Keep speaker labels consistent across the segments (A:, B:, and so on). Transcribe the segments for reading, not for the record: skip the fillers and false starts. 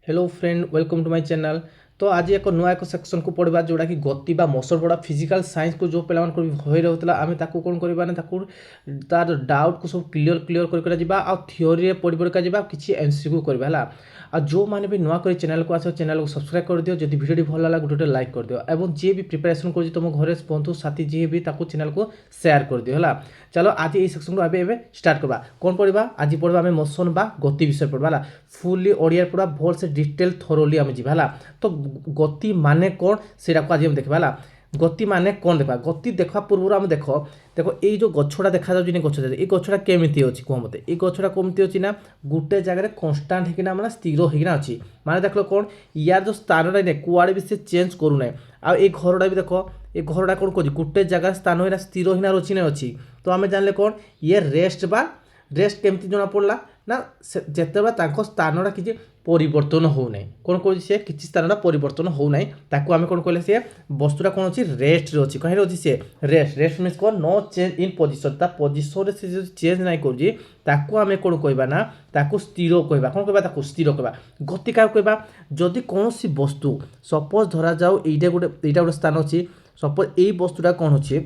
A: Hello friend welcome to my channel. तो आज एक नुआ एक सेक्शन को पढ़ा जोड़ा कि गति बा मोशन पढ़ा फिजिकल साइंस को जो पे हो रहता आम ताकू कौन करवा तार डाउट को सब क्लीयर कर थ्योरी पढ़ी पढ़ी जा कि एमसीक्यू करवा आ जो मैंने भी नुआ कर चैनल को आस चैनल को सब्सक्राइब कर दियो जब वीडियो भल लगा गोटे लाइक कर दियो और जी भी प्रिपेरेसन कर तुम घर बंधु साथी जी भी चैनल को शेयर कर दियो है। चलो आज ये सेक्शन को आगे स्टार्ट करवा कौन पढ़ा आज पढ़ा आम मोशन बा गति विषय पढ़वा फुल्ली ओडिया पूरा भल से डिटेल थोरोली आम जा तो गति माने कौन से आज हम देखा गति माने कौन देखा गति देखा पूर्व आम देख देखो ये जो गछटा देखा जाए गछ ये गछटा केमी अच्छी कह मत ये गछटा कमती अच्छी ना गोटे जगह कन्स्टाट होना मैंने स्थिर होना अच्छी माने देख लो कौन यार जो स्थान ना कुआड़े भी से चेंज करूना आ ये घरटा भी देख ये घरटा कौन कर गोटे जगह स्थान होना स्थिर होना अच्छी ना अच्छी तो आम जानले कौन ये रेस्ट बा रेस्ट केमती जना पड़ा ना जिते स्थानटा किसी परिवर्तन हो ना कौन कर किसी स्थानटा परिवर्तन हो ना ताकू आम कौन कहले सी वस्तुटा कौन अच्छी रेस्ट अच्छी कहीं अच्छी सी रेस्ट रेस्ट मीन कौन नो चेंज इन पोजिशन ता पोजिशन से जो चेंज ना करूँ आम कौन कहवा ना ताकू स्थिर कहवा कौन कहवा स्थिर कहवा गति क्या कहवा जदि कौन वस्तु सपोज धरा जाओ ये गोटे स्थान अच्छी सपोज ये वस्तुटा कौन अच्छी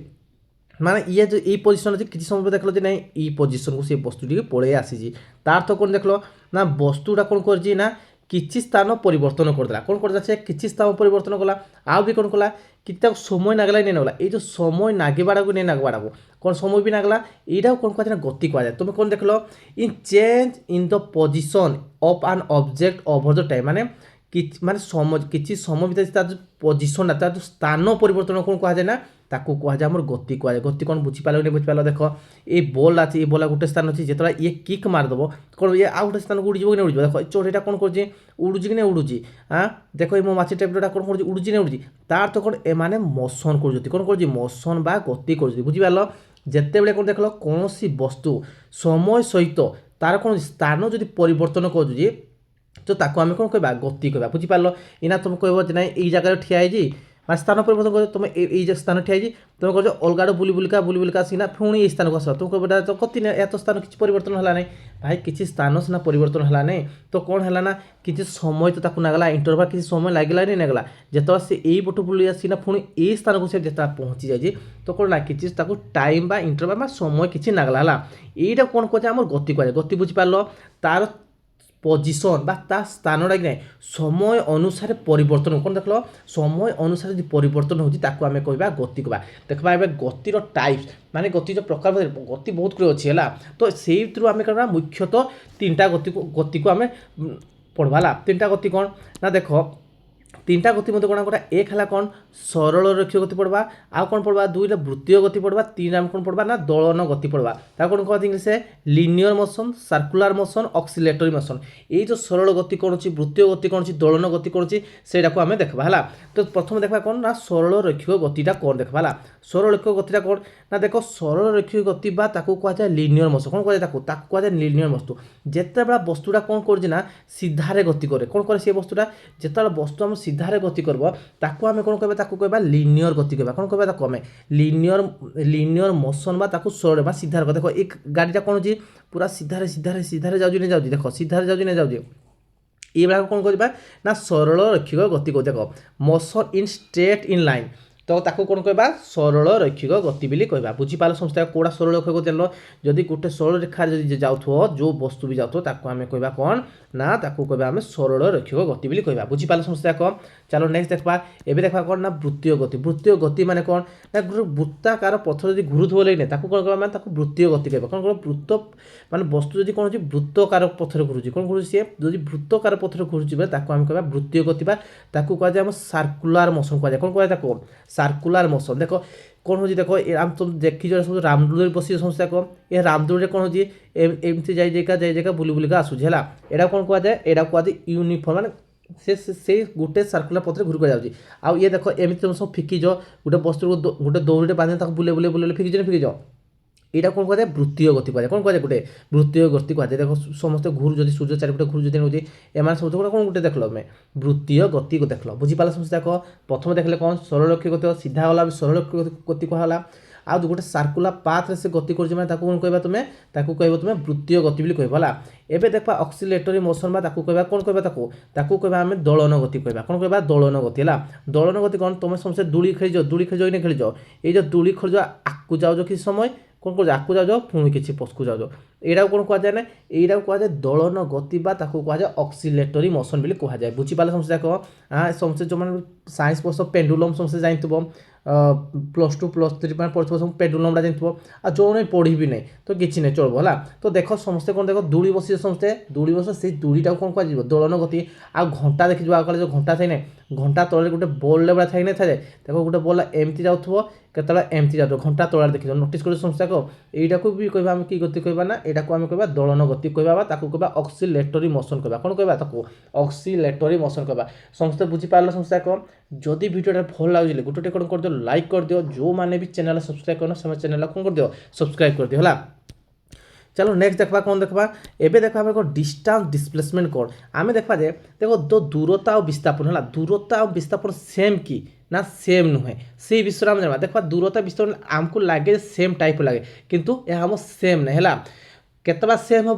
A: माने ये जो ये पोजिशन अच्छे किसी समय देख लो ना ये पोजिशन को सी वस्तुटी पड़े आसी तार तो कौन देख लो ना वस्तुटा कौन कर ना किसी स्थान परिवर्तन करदेला कौन कर किसी स्थान परिवर्तन कला आउ भी कौन कला कि समय नागला नहीं नागला ये जो समय नागेबाड़ा को नहीं नागबाड़ा को कौन समय भी नागला यहाँ कौन कह गति कह जाए तुम कौन देख लो इन change in the position of an object over the time माने माने समय किसी समय भीतर तार जो पोजिशन तार जो स्थान परिवर्तन कौन कह जाए ना ताकू कह आम गति कह गति कौन बुझीपाल नहीं बुझीपाल देख ये बल अच्छे ये बल गोटे स्थान अच्छी जो ये किक मारदेव कौन ये आउ गोटे स्थान को उड़ी कि उड़ देख चढ़ईटा कौन कर उड़ुची कि उड़ुची हाँ देख ये मो माछी टाइपटा कौन कर उड़ुची नहीं उड़ुची तार तो कौन एमाने मोशन कर कौन कर मोशन बा गति कर बुझीपाल जिते बड़े कौन देख लो कौन वस्तु समय सहित तार कौन स्थान जब परिवर्तन कर तो ताको आम कौन कहवा गति कहवा बुझीपाल इना तुम कह ना ये जगह ठिया है स्थान परिवर्तन कर तुम ये स्थान ठिया तुम कह अलग आड़ बुली बुलिका सीना पुणी ये स्थान को आस तुम कह तो गति ना या तो स्थान किसी परिवर्तन है ना भाई किसी स्थान सीना परिवर्तन है ना तो कौन है ना किसी समय तो ताकू नागला इंटरवाल किसी समय लगला नहीं नागला जिते से यही पटू बुली आसीना पुणी ये स्थान को से जिते पहुँची जाए तो कौन ना किसी टाइम बा इंटरवाल समय किसी नागला है यहीटा कौन कहे आम गति कह गति बुझीपाल तार पोजिशन बा स्थानटा कि समय अनुसार परिवर्तन कौन देख लो समय अनुसार जो परिवर्तन होती आम कह गति कहवा देखा ए गतिर टाइप्स माने गति जो प्रकार गति बहुत गुड अच्छी है तो से आम करवा मुख्यतः तीनटा गति को आम पढ़वा तीनटा गति कौन ना देख तीनटा गति मत कौन गोटा एक है कौन सरल रेखीय गति पढ़वा आउ कौन पढ़वा दुईटा वृत्तीय गति पढ़वा तीन आम कौन पढ़वा ना दोलन गति पढ़वा ता कौन कहते English linear motion circular motion oscillatory motion ये जो सरल गति कौन अच्छी वृत्तीय गति कौन अच्छी दोलन गति कौन अच्छी से आम देखा है तो प्रथम देखा कौन ना सरल रेखीय गतिटा कौन देखा है सरल रेखीय गतिटा कौन ना देख सरल रेखीय गति कहुए लिनियर मोशन कौन कहुए लिनियर वस्तु जिते बड़ा वस्तुटा कौन कर सीधारे गति करे कौन करे वस्तुटा जिते वस्तु आम सीधारे गति करब ताकू आम कौन कहवा लिनियर गति कहवा कौन कहवा ताकू आम लिनियर मोशन बा सरल बा सीधार देख एक गाड़ीटा कौन अच्छी पूरा सीधारे सीधारे सीधारे जाऊँ नहीं जाऊँ देख सीधारे जाऊँ नहीं जाऊँ ये भाग कौन करवा ना सरल रेखिक गति को देख motion in straight in line तो ताकू कौन कहवा सरल रैखिक गति बोली कहवा बुझीपाल समस्या कौड़ा सरल रैखिक गति जान जदि गोटे सरल रेखा जाऊँ जो वस्तु भी जाऊँ ताकू आम कहवा कौन ना ताकू कहवा आम सरल रैखिक गति बोली कहवा बुझीपाल समस्या कौन चलो नेक्स्ट देखा एबे देखा कौन ना वृत्तीय गति माने कौन ना वृत्ताकार पथर जब घुरुव लेकिन ताकू कौन कहवा माने वृत्तीय गति कहवा कौन कौन वृत्त माने वस्तु जब कौन वृत्तकार पथर घुरुची कौन घुरुची सी जब वृत्तकार पथर घुरुची ताकू आम कहवा वृत्तीय गति ताकू कहुए आम सर्कुलर मोशन कहुए कौन कहुए सर्कुलर मोशन देख कौन हो देख आम तुम देखी सब रामदोली बसी समस्या कौन ये रामदोली कौन हो एमती जाए बुली बुलिका आसूँ है यहाँ कौन कहुए यहाँ कहुए यूनिफॉर्म माने से गोटे सर्कुलर पथर घुरी कर जाऊँगी आउ ये देख एमती तुम सब फिकिज गोटे वस्तु गोटे दौड़े बांधे बुले बुले बुले फिकिज यहाँ कौन कह वृत्तीय गति कह कौन कह गोटे वृत्तीय गति कह देख समस्त घूर जब सूर्य चारिपटे घूर जब नौ एम सब कौन गोटे देख लो वृत्तीय गति को देख लो बुझीपाल समस्या कह प्रथम देखले कौन सरल रेखीय गति सीधा वाला भी सरल रेखीय गति कहला ଆଉ ଗୋଟେ ସାର୍କୁଲାର ପାଥରେ ସେ ଗତି କରୁଛି ମାନେ ତାକୁ କ'ଣ କହିବା ତୁମେ ତୁମେ ବୃତ୍ତୀୟ ଗତି ବୋଲି କହିବ ହେଲା। ଏବେ ଦେଖିବା ଅକ୍ସିଲେଟରୀ ମୋସନ୍ ବା ତାକୁ କହିବା କ'ଣ କହିବା ତାକୁ କହିବା ଆମେ ଦୋଳନ ଗତି କହିବା। କ'ଣ କହିବା ଦୋଳନ ଗତି ହେଲା। ଦୋଳନ ଗତି କ'ଣ ତୁମେ ସମସ୍ତେ ଦୋଳି ଖେଳିଯାଅ କି ଖେଳିଯାଅ ଏଇ ଯେଉଁ ଦୋଳି ଖେଳିଯାଅ ଆଗକୁ ଯାଉଛ କିଛି ସମୟ କ'ଣ କରୁଛ ଆଗକୁ ଯାଉଛ ପୁଣି କିଛି ପଛକୁ ଯାଉଛ এইটাକୁ କ'ଣ କୁହାଯାଏ ନା এইটাକୁ କୁହାଯାଏ ଦୋଳନ ଗତି ବା ତାକୁ କୁହାଯାଏ ଅକ୍ସିଲେଟରୀ ମୋସନ୍ ବୋଲି କୁହାଯାଏ। ବୁଝିପାରିଲେ ସମସ୍ତେ ଯାକ ସମସ୍ତେ ଯେଉଁମାନେ ସାଇନ୍ସ ପଢ଼ୁଛ ପେଣ୍ଡୁଲମ୍ ସମସ୍ତେ ଜାଣିଥିବ +2 +3 ମାନେ ପଢ଼ୁଥିବ ସବୁ ପେଣ୍ଡୁଲମ୍ଟା ଜାଣିଥିବ ଆଉ ଯେଉଁମାନେ ପଢ଼ିବି ନାହିଁ ତ କିଛି ନାହିଁ ଚଳିବ ହେଲା। ତ ଦେଖ ସମସ୍ତେ କ'ଣ ଦେଖ ଦୋଳି ବସିବେ ସମସ୍ତେ ଦୋଳି ବସିବ ସେଇ ଦୋଳିଟାକୁ କ'ଣ କୁହାଯିବ ଦୋଳନ ଗତି। ଆଉ ଘଣ୍ଟା ଦେଖିଯିବ ଆଗକାଳେ ଯେଉଁ ଘଣ୍ଟା ଥାଏ ନା ଘଣ୍ଟା ତଳରେ ଗୋଟେ ବଲ୍ରେ ଭଳିଆ ଥାଇ ନଥାଏ ଦେଖ ଗୋଟେ ବଲ୍ ଏମିତି ଯାଉଥିବ କେତେବେଳେ ଏମିତି ଯାଉଥିବ ଘଣ୍ଟା ତଳରେ ଦେଖିଯିବ ନୋଟିସ୍ କରିବ ସମସ୍ତେ ଯାକ এইটাକୁ ବି କହିବା ଆମେ କି ଗତି କହିବା ନା ଏଇଟାକୁ ଆମେ କହିବା ଦୋଳନ ଗତି କହିବା ବା ତାକୁ କହିବା ଅକ୍ସିଲେଟରୀ ମୋସନ୍ କହିବା। କ'ଣ କହିବା ତାକୁ ଅକ୍ସିଲେଟରୀ ମୋସନ୍ କହିବା। ସମସ୍ତେ ବୁଝିପାରିଲ ସମସ୍ତେ ଯାକ ଯଦି ଭିଡ଼ିଓଟା ଭଲ ଲାଗୁଛି ଗୋଟେ କ'ଣ କରିଦିଅ ଲାଇକ୍ କରିଦିଅ ଯେଉଁମାନେ ବି ଚ୍ୟାନେଲ୍ ସବସ୍କ୍ରାଇବ୍ କରିନ ସେମାନେ ଚ୍ୟାନେଲ୍ କ'ଣ କରିଦିଅ ସବସ୍କ୍ରାଇବ୍ କରିଦିଅ ହେଲା। चलो नेक्स्ट देखा कौन देखा एबे देखा आम डिस्टेंस डिस्प्लेसमेंट कौन आम देखा जे देखो तो दूरता और विस्थापन है दूरता और विस्थापन सेम कि ना सेम नुहे से विषय में जाना देखा दूरता विस्थापन आमको लगे सेम टाइप लगे किंतु यह हम सेम नहीं है केतबा सेम हम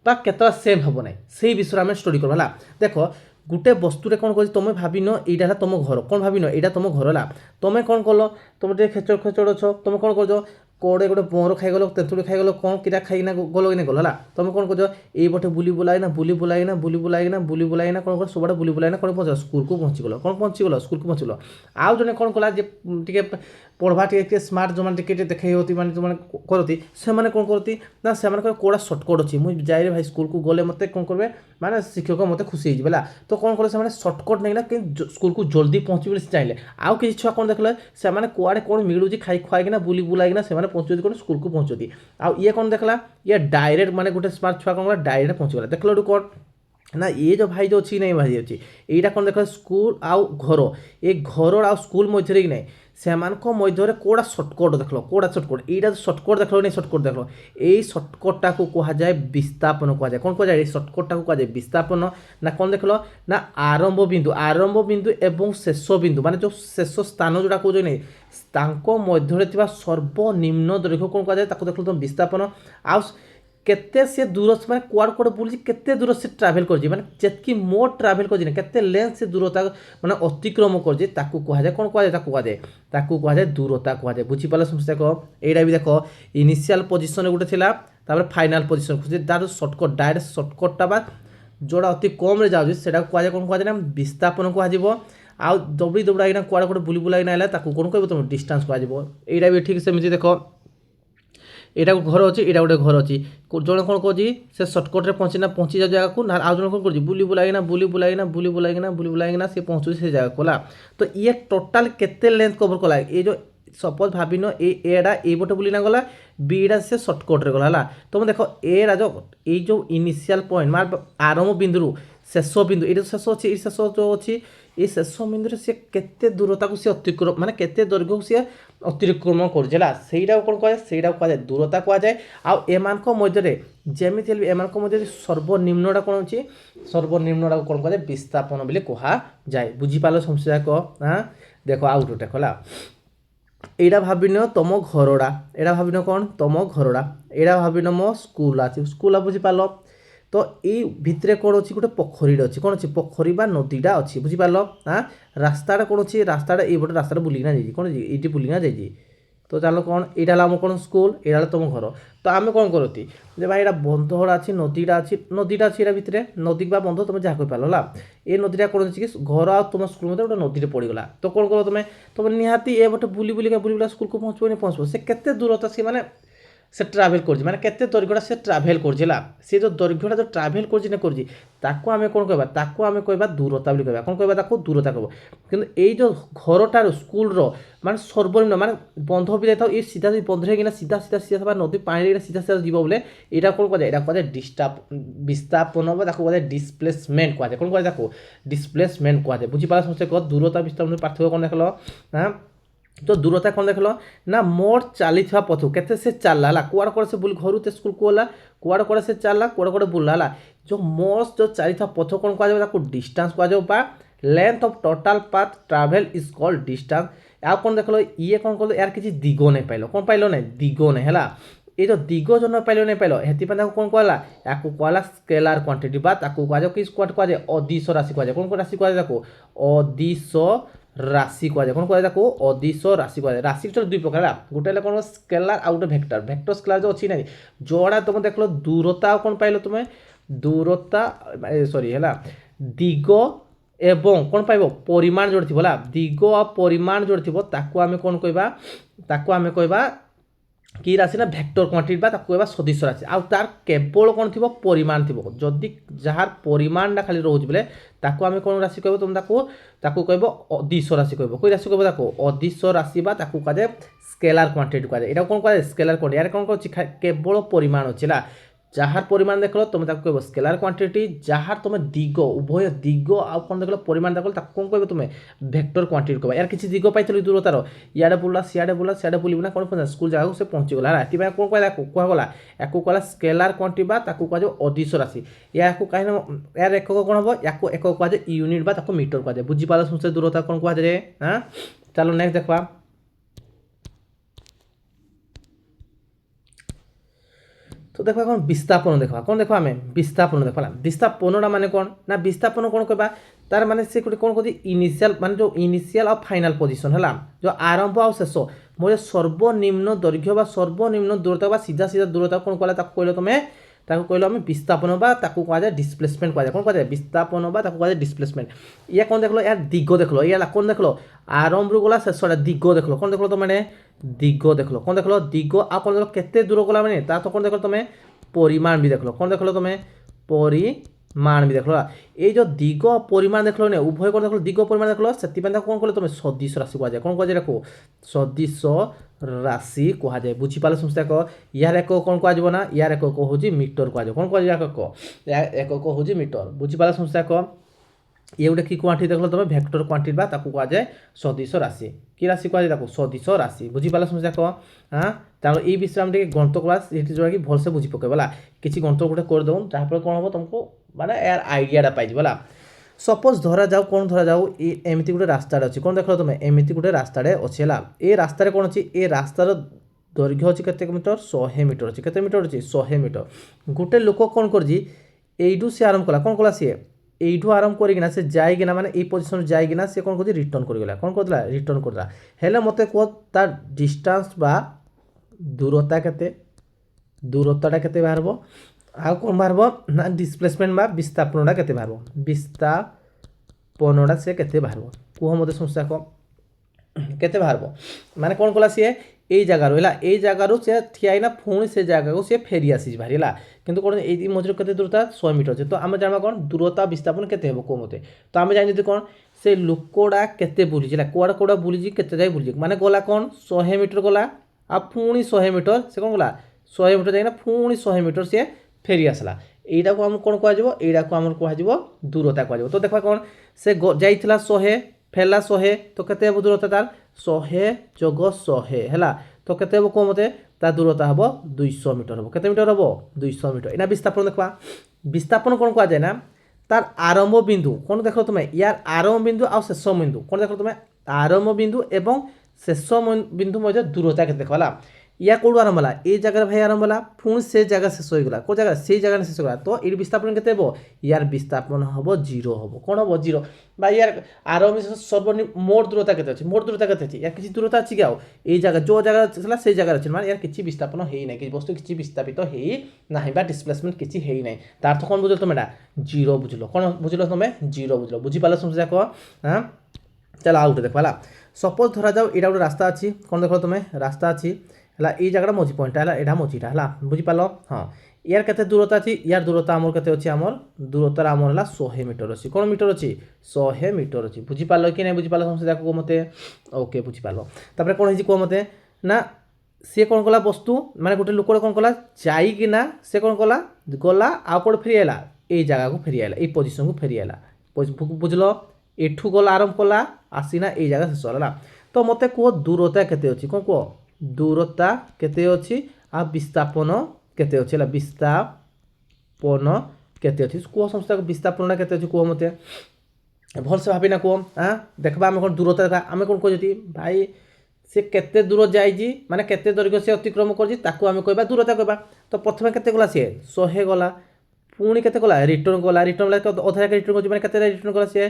A: बा केतबा सेम हम ना से विषय में स्टडी करवा देख गोटे वस्तुरे कौन कर तुम भाविन यहाँ तुम घर कौन भाविन यहाँ तुम घर है तुम कौन कल तुम खेचड़ खेचड़ अच्छ तुम कौन कर कौड़े गोटे मोर खाईगल तेतुड़ी खाईगल कौन किटा खाईना गल कि गल है तुम कौन कर ये पटे बुली बुलाईना कौन कर सब बुली बुलाईना कौन पहुँच स्कूल को पहुँचीगल कौन पहुँचीगल स्कूल को पहुँचीगल आउ जने कौन कला टे पढ़वा टे स्मार्ट जो मैंने देखा होती मैंने जो करती से कौन करती ना से कौड़ा सर्टकट अच्छी मुझे जाए भाई स्कूल को गले मत कौन करेंगे माने शिक्षक मत खुशी हो तो कौन कले से सर्टकट नहीं ना कि स्कूल को जल्दी पहुँचे चाहिए आउ किसी छुआ कौन देखल से कौड़े कौन मिलूँ खाई खुआईना बुली बुलाईना से पहुँचती कौन स्कूल को पहुँचती आउ ये कौन देखला ये डायरेक्ट माने गोटे स्मार्ट छुआ कौन डायरेक्ट पहुँचीगला देखल कौन ना ये जो भाई जो अच्छी नहीं भाई अच्छी यहाँ कौन देख स्कूल आउ घर ये घर आ स्कूल मध्य कि नहीं से मध्य कौड़ा सर्टकट देख कौड़ा सर्टकट यहाँ सर्टकट देख नहीं सर्टकट देख यही सर्टकटा को कहुए विस्थापन कहुए कौन कहुए सर्टकटा को कहुए विस्थापन ना कौन देख ना आरंभ बिंदु एवं शेष बिंदु माने जो शेष स्थान जोड़ा कौन नहीं मध्य सर्वनिम्न दैर्घ्य कौन कहुए देख तुम विस्थापन आउ केते से दूर से माने कुआड़ कुआड़ बुली केते दूर से ट्रैवल कर माने जेतकी मोर ट्रैवल कर केते लेंथ से दूरता माने अतिक्रम कर ताकू कहुए कौन कहुए ताकू कहुए दूरता कहुए बुझी पाले समस्या को एटा भी देखो इनिशियल पोजीशन गोटे थिला तापर फाइनल पोजीशन खुजे तार शॉर्टकट डायरेक्ट शॉर्टकटटा बा जोड़ा अति कम रे जाउछि सेटा कहुए कौन कहुए ना विस्थापन कहुजिवो आ दबड़ी दबड़ाइना कुआड़ कुआड़ बुली बुलाइना आइला ताकू कौन कहबो तुम डिस्टेंस कहुजिवो एटा भी ठीक सेमिति देखो यहाँ घर अच्छी यहाँ गोटे घर अच्छी जड़े कौन कौन से सर्टकट पहुँची जा जगह को ना आज जन कौन कर बुली बुलाईना सी पहुँचुची से जगह को तो ये टोटाल केते लेंथ कवर कला ये जो सपोज भाविन एटा ये पटे बुलीना गला बीटा से सर्टकट रे गला तुम देख एरा जो इनिशियल पॉइंट मार आरंभ बिंदु शेष बिंदु ये शेष अच्छी ये शेष जो अच्छी ये शेष बिंदु से केते दूरता को सी अतिक्रम माने केते दैर्घ्य को सी अतिक्रम करजेला सेटा कौन कहे सेटा कहुए दूरता कहुए आउ एमान मध्य जमी एमान मध्य सर्वनिम्नटा कौन अच्छी सर्वनिम्नटा कौन कहुए विस्थापन बोली कहुए बुझीपाल समस्या को हाँ देख आउ गोटे कला यहाँ भाविन तुम घरड़ा यहाँ भाविन कौन तुम घरड़ा यहाँ भाविन मो स्कूल अच्छी स्कूल बुझीपाल तो ये भितर कौन अच्छी गोटे पोखरी अच्छी कौन अच्छी पोखरी बा नदीटा अच्छी बुझीपाल हाँ रास्ताटा कौन अच्छी रास्ताटा ये रास्ता बुलिकिना जाइए कौन ये बुलिकिना जाइए तो चलो कौन यहाँ आम कौन स्कूल यहाँ तुम घर तो आम कौन करती जे भाई यहाँ बंधटा अच्छी नदीटा अच्छी यहाँ भितर नदी बा बंध तुम जहाँ कहीपार है ये नदीटा कौन अच्छी घर आ तुम स्कूल मध्य गोटे नदी पड़गला तो कौन कर तुम निहाती ए बटे बुली बुलिका स्कूल को पहुँचो नहीं पहुँचो से केते दूरता सी माने से ट्राभेल कर माने केते दैर्घ्यटा से ट्राभेल करला से जो दैर्घ्यटा जो ट्राभेल करको आम कौन कहबा ताको आम कहबा दूरता बोली कहबा कौन कहबा ताको दूरता कहब किंतु ए जो घरटार स्कूल रो माने सर्वनिम्न माने बंध भी जाता ये सीधा बंध रे सीधा सीधा सीधा नदी पानी सीधा सीधा जीव बोले यहाँ कौन कहुए यहाँ कहुए विस्थापन ताको कहुए डिस्प्लेसमेंट कहुए कौन कहुए ताको डिस्प्लेसमेंट कहुए बुझीपाल समस्या कह दूरता विस्थापन पार्थक्य कौन देखल हाँ तो दूरता कौन देखल ना मोर चली पथ के से चलला कुआड़ कुआड़ से बुल घर स्कूल को गला कुआड़ कुआड़ से चलला कुआड़ कुआड़ बुलला जो मोर जो चली पथ कौन कहुए डिस्टेंस कहुए length of total path travel is called distance ଆଉ କ'ଣ ଦେଖିଲ ଇଏ କ'ଣ କଲ ୟାର କିଛି ଦିଗ ନାଇଁ ପାଇଲ କ'ଣ ପାଇଲ ନାଇଁ ଦିଗ ନାଇଁ ହେଲା এই যে দিগ জন পাইল নাই পাইল হেতিপাই তাকে কোণ কলা ইয়াকু কলা স্কেলার কোয়ান্টিটি বা তাকে কুয়াযায় কি কুয়াযায় অদিশ রাশি কুয়াযায় কোণ রাশি কুয়াযায় তাকে অদিশ রাশি কুয়াযায় কোণ কুয়াযায় তাকে অদিশ রাশি কুয়াযায় রাশি ভিতরে দুই প্রকার গোটে হল কোণ স্কেলার আর গোটে ভেক্টর ভেক্টর স্কেলার যে অছি না যোড়া তুমি দেখল দূরতা কোণ পাইল তুমি দূরতা সরি হল দিগ এবং কোণ পাইব পরিমাণ যোড়ি থিব হল দিগ আর পরিমাণ যোড়ি থিব তাকু আমি কোণ কইবা তাকু আমি কইবা কি রাশি না ভেক্টর কোয়ান্টিটি বা তাকে কহবা সদৃশ রাশি আর তার কেবল কোণ থিব পরিমাণ থিব যদি যাহার পরিমাণটা খালি রହୁଛି বেলে তাকে আমি কোণ রাশি কইব তুমি তাকে কইব অদিশ রাশি কইব কই রাশি কইব তাকে অদিশ রাশি বা তাকে কাজে স্কেলার কোয়ান্টিটি কাজে এটা কোণ কাজে স্কেলার কোয়ান্টিটি এর কোণ করছি কেবল পরিমাণ আছে না যাহার পরিমাণ দেখল তুমি তাকে কইব স্কেলার কোয়ান্টিটি যাহার তুমি দিগ উভয় দিগ আর কোণ দেখল পরিমাণ দেখল তাকে কোণ কইব তুমি ভেক্টর কোয়ান্টিটি কইবা এর কিছু দিগ পাইছিল দূরতার ইয়াডে বুলা সিয়াডে বুলিব না কোণ পৌঁছা স্কুল জায়গা সে পৌঁছি গলা এথিপাই কোণ কইলা কুয়া গলা একু কলা স্কেলার কোয়ান্টিটি বা তাকে কুয়া অদিশ রাশি ইয়াকু কাহিনী ইয়ার একক কোণ হব ইয়াকু একক কুয়া ইউনিট বা তাকে মিটার কুয়া বুঝি পাল সমস্ত দূরতা কোণ কুয়া যায় হ্যাঁ চলো নেক্সট দেখবা তো দেখো এখন বিস্তাপন দেখবা কোণ দেখো আমি বিস্তাপন দেখলা বিস্তাপনটা মানে কোণ না বিস্তাপন কোণ কইবা তার মানে সে গোটে কোণ কদি ইনিশিয়াল মানে যে ইনিশিয়াল আর ফাইনাল পজিশন হলা যে আরম্ভ আর শেষ মোর সর্বনিম্ন দৈর্ঘ্য বা সর্বনিম্ন দূরতা বা সিধা সিধা দূরতা কোণ কলা তাকে কইল তুমি তাকে কইল আমি বিস্তাপন বা তাকে কোয়া যায় ডিসপ্লেসমেন্ট কোয়া যায় কোণ কোয়া যায় বিস্তাপন বা তাকে কোয়া যায় ডিসপ্লেসমেন্ট ইয়া কোণ দেখলো ইয়ার দিগ দেখলো ইয়া কোণ দেখলো আরম্ভ গলা শেষটা দিগ দেখলো কোণ দেখলো তো মানে দিগ দেখলো কোণ দেখলো দিগ আর কোণ দেখলো কেতে দূর গলা মানে তা তো কোণ দেখলো তুমি পরিমাণ বি দেখলো কোণ দেখলো তুমি পরিমাণ বি দেখলো এই যে দিগ পরিমাণ দেখলো না উভয় কোণ দেখলো দিগ পরিমাণ দেখলো সেতিপাই তাকে কোণ কলে তুমি সদৃশ রাশি কুয়া যায় কোণ কুয়া যায় দেখো সদৃশ রাশি কুয়া যায় বুঝি পালে সমস্ত এক ইয়ার একক কোণ কুয়া যাব না ইয়ার একক হচ্ছে মিটর কুয়া যায় কোণ কুয়া যায় একক হচ্ছে মিটর বুঝি পালে সমস্ত এক ইয়ে গোটে কি কোয়ান্টিটি দেখলো তুমি ভেক্টর কোয়ান্টিটি বা তাকে কুয়া যায় সদৃশ রাশি কি রাশি কুয়া যায় তাকে সদৃশ রাশি বুঝি পালে সমস্ত এক হ্যাঁ তাহলে এই বিষয়ে আমি টিকে গণিত ক্লাস এটি যোটা কি ভালসে বুঝি পকাইব হলা কিছু গণিত গোটে করে দেবো যাহাফলে কোণ হব তোমাকে মানে এর আইডিয়াটা পাইଯିବ হলা সপোজ ধরা যাও কোণ ধরা যাও এমিতি গোটে রাস্তাটা আছে কোণ দেখলো তুমি এমিতি গোটে রাস্তাটা আছে হলা এই রাস্তারে কোণ আছে এই রাস্তার দৈর্ঘ্য আছে কেতে মিটার 100 মিটার আছে কেতে মিটার আছে 100 মিটার গোটে লোক কোণ করছি এইটু সে আরম্ভ কলা কোণ কলা সে এইটু আরম্ভ করিকিনা সে যাইকিনা মানে এই পজিশন যাইকিনা সে কোণ করছি রিটর্ন করিগলা কোণ করদেলা রিটর্ন করদেলা হেলে মতে কুহ তার ডিস্টান্স বা দূরতা কেতে দূরতাটা কেতে বাহারব ଆଉ କ'ଣ ବାହାରିବ ନା ଡିସପ୍ଲେସମେଣ୍ଟ ବା ବିସ୍ତାପନଟା କେତେ ବାହାରିବ ବିସ୍ତାପନଟା ସେ କେତେ ବାହାରିବ କୁହ ମୋତେ ସମସ୍ୟା କହ କେତେ ବାହାରିବ ମାନେ କ'ଣ କଲା ସିଏ ଏଇ ଜାଗାରୁ ହେଲା ଏଇ ଜାଗାରୁ ସେ ଠିଆ ହେଇନା ପୁଣି ସେ ଜାଗାକୁ ସିଏ ଫେରି ଆସିଛି ଭାରି ହେଲା କିନ୍ତୁ କ'ଣ ଏଇ ମଝିରେ କେତେ ଦୂରତା 100 ମିଟର ଅଛି ତ ଆମେ ଜାଣିବା କ'ଣ ଦୂରତା ବିସ୍ତାପନ କେତେ ହେବ କୁହ ମୋତେ ତ ଆମେ ଜାଣିଛନ୍ତି କ'ଣ ସେ ଲୋକଟା କେତେ ବୁଲିଛି ହେଲା କୁଆଡ଼େ କୁଆଡ଼େ ବୁଲିଛି କେତେ ଯାଇ ବୁଲିଛି ମାନେ ଗଲା କ'ଣ 100 ମିଟର ଗଲା ଆଉ ପୁଣି 100 ମିଟର ସେ କ'ଣ ଗଲା 100 ମିଟର ଯାଇକିନା ପୁଣି 100 ମିଟର ସିଏ फेरी आसला यहीटा को आम कौन कह यहीटा को आम कह दूरता कह तो देखा कौन से जाइला 100 फेरला 100 तो केते दूरता तार 100 जोग 100 है तो केते कह मते तार दूरता हम 200 मीटर हम केते मीटर हम 200 मीटर एना विस्थापन देखा विस्थापन कौन कह जाए ना तार आरंभ बिंदु कौन देख तुम्हें यार आरंभ बिंदु आ शेष बिंदु कौन देख तुम्हें आरंभ बिंदु एवं शेष बिंदु मध्य दूरता के देख है या कौटू आरंभ है ये जगह भाई आरंभ है पुणी से जगह शेष होगा कौ जगह से जगह शेष होगा तो ये विस्थापन के यार विस्थापन हम 0 हम कौन हम 0 बा यार आरंभ सर्वनिम्न मोट दूरता के मोट दूरता के यार किसी दूरता अच्छी क्या ये जगह जो जगह से जगह अच्छे माने यार किसी विस्थापन है ना कि वस्तु किसी विस्थापित है ना डिस्प्लेसमेंट किसी है ना तार तो कौन बुझल तुम एटा 0 बुझल कौन बुझल तुम 0 बुझल बुझीपाल समझा कह हाँ चल आउ देख है सपोज धरा जाओ यहाँ गोटे रास्ता अच्छी कौन देख तुम रास्ता अच्छी है ये जगह मझी पॉइंट है यहाँ मझीटा है बुझीपाल हाँ यार केते दूरता अच्छी यार दूरता आमर केते अच्छी आमर दूरता आमर है 100 मीटर अच्छी कौन मीटर अच्छी 100 मीटर अच्छी बुझीपाल कि नहीं बुझीपाल समस्या कह मते ओके बुझीपाल तापर कौन कह मते ना सी कौन कला वस्तु माने गोटे लोक कौन कला जाइकिना से कौन कला गला आउ कौन फेरी आला ये जगह को फेरी आला ये पोजिशन को फेरी आला बुझल एठू गला आरंभ कला आसीना ये जगह शेष है तो मते कह दूरता केते अच्छी कौन कह दूरता केते अच्छी आ विस्थापन केते अच्छी है विस्थापन केते अच्छी कह संस्था विस्थापन केते अच्छी कह मते भलसे भावी ना कह हाँ देखा आम कौन दूरता देखा आम कौन कह भाई सी केते दूर जाइए माने केते दैर्घ्य से अतिक्रम कर दूरता कहवा तो प्रथम केते गला सी 100 गला पुणी केते गला रिटर्न गला अधा रिटर्न कर केते रिटर्न गला सी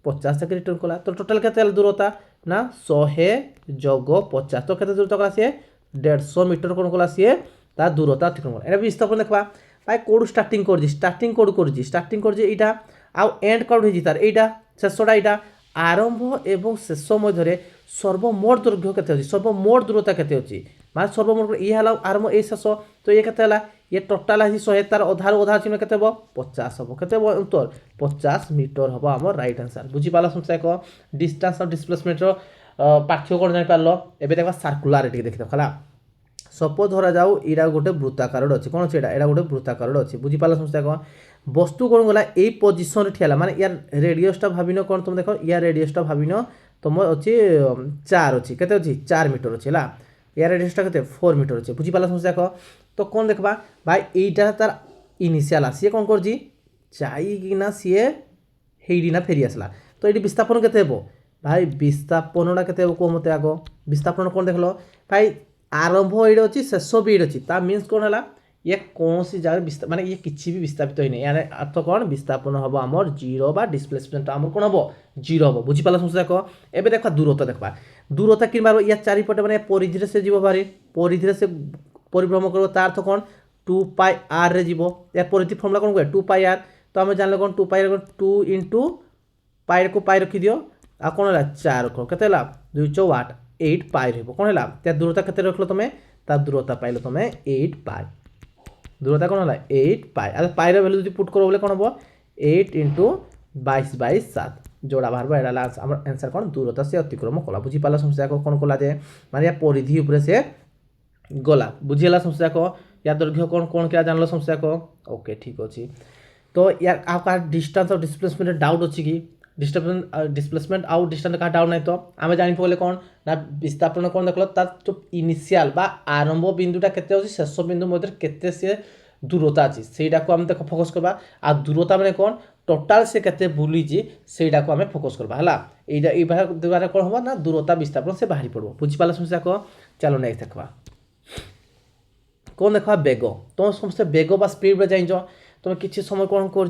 A: 50 तक रिटर्न कला तो टोटाल केते दूरता ना 100 जोग 50 तो केते दूरता गला सी 150 मीटर कौन गला सी तार दूरता अतिक्रम कला एटा विस्थापन देखा भाई कौड़ स्टार्टिंग कर यहाँ आउ एंड कौड़ हो तार यहाँ शेषटा यहाँ आरंभ एवं शेष मध्य सर्वमोट दैर्घ्य केते सर्वमोट दूरता केते अच्छी माने सर्वमोट ये आरंभ ये शेष तो ये केते ये टोटाल है 100 तार अधार अधा चिन्ह केते 50 हम केते उत्तर 50 मीटर हम आम राइट आंसर बुझीपाल समस्या एक डिस्टेंस और डिस्प्लेसमेंट पार्थक्य कौन जापर एवं देखा सर्कुलारिटी देखी देखा सपोज धरा जाऊ इरा गोटे वृत्ताकार अच्छे कौन अच्छे यहाँ गोटे वृत्ताकार अच्छे बुझीपाल समस्या कौन वस्तु कौन गला ये पोजिशन ठियाला माने यार रेडियसटा भाविन कौन तुम देख यार रेडियसटा भाविन तुम अच्छे 4 अच्छी केते अच्छी 4 मीटर अच्छे है यार रेडियसटा केते 4 मीटर अच्छे बुझीपाल समस्या कह तो कौन देखा भाई यहीटा तार इनिशियल सी कौन कर जाइना सी हेना फेरी आसला तो ये विस्थापन केते भाई विस्थापनटा केते कह मत आग विस्थापन कौन देख लो भाई आरंभ ये अच्छी शेष भी ये अच्छी मीन्स कौन है ये कौन सी जगह माने ये किसी भी विस्थापित ही नहीं यार अर्थ कौन विस्थापन हम आमर जीरो बा डिस्प्लेसमेंट आम कौन हम जीरो हम बुझीपाल समस्या कह एवं देखा दूरता देखा दूरता कि या चारिपटे मैंने परिधि से जीव भारी परिधि से परिभ्रम कर तार अर्थ कौन 2πr रे जीव यार परिधि फर्मुला कौन कहे 2πr तो आम जान कौन 2π 2 इंटू पाई को पाई रखी दियो आ कौन है 4 के 2 4 8 8 पाई रही कौन है त्या दूरता के रख लो तुम्हें तार दूरता पाइल तुम्हें 8 पाई दूरता कौन है 8 पाई अरे पाई भैल्यू जो पुट करो बोले कौन हम 8 इंटू 22/7 जोड़ा बाहर एडा आंसर कौन दूरता से अतिक्रम कला बुझीपाल समस्या को कौन कला जे माने या परिधि उपरे से गला बुझीला समस्या को या दैर्घ्य कौन कौन क्या जानल समस्या को ओके ठीक अच्छे तो यार आपका डिस्टेंस और डिस्प्लेसमेंट डाउट अच्छी कि डिस्प्लेसमेंट आउ डिस्टेंस का डाउट नहीं तो आम जापे कौन ना विस्थापन कौन देख तार जो इनिशियल बा आरंभ बिंदुटा केते अछि शेष बिंदु मध्य केते से दूरता अच्छी सेटा को आम देख फोकस करबा आ दूरता माने कौन टोटाल से केते बुलीची सेटा को आम फोकस करबा हला एटा द्वारा कौन हम ना दूरता विस्थापन से बाहरी पड़ो बुझीपाल समस्या को चलो नेक्स्ट देखा कौन देखा बेग तुम समस्या बेग बा स्पीड जाइज तुम किसी समय कौन कर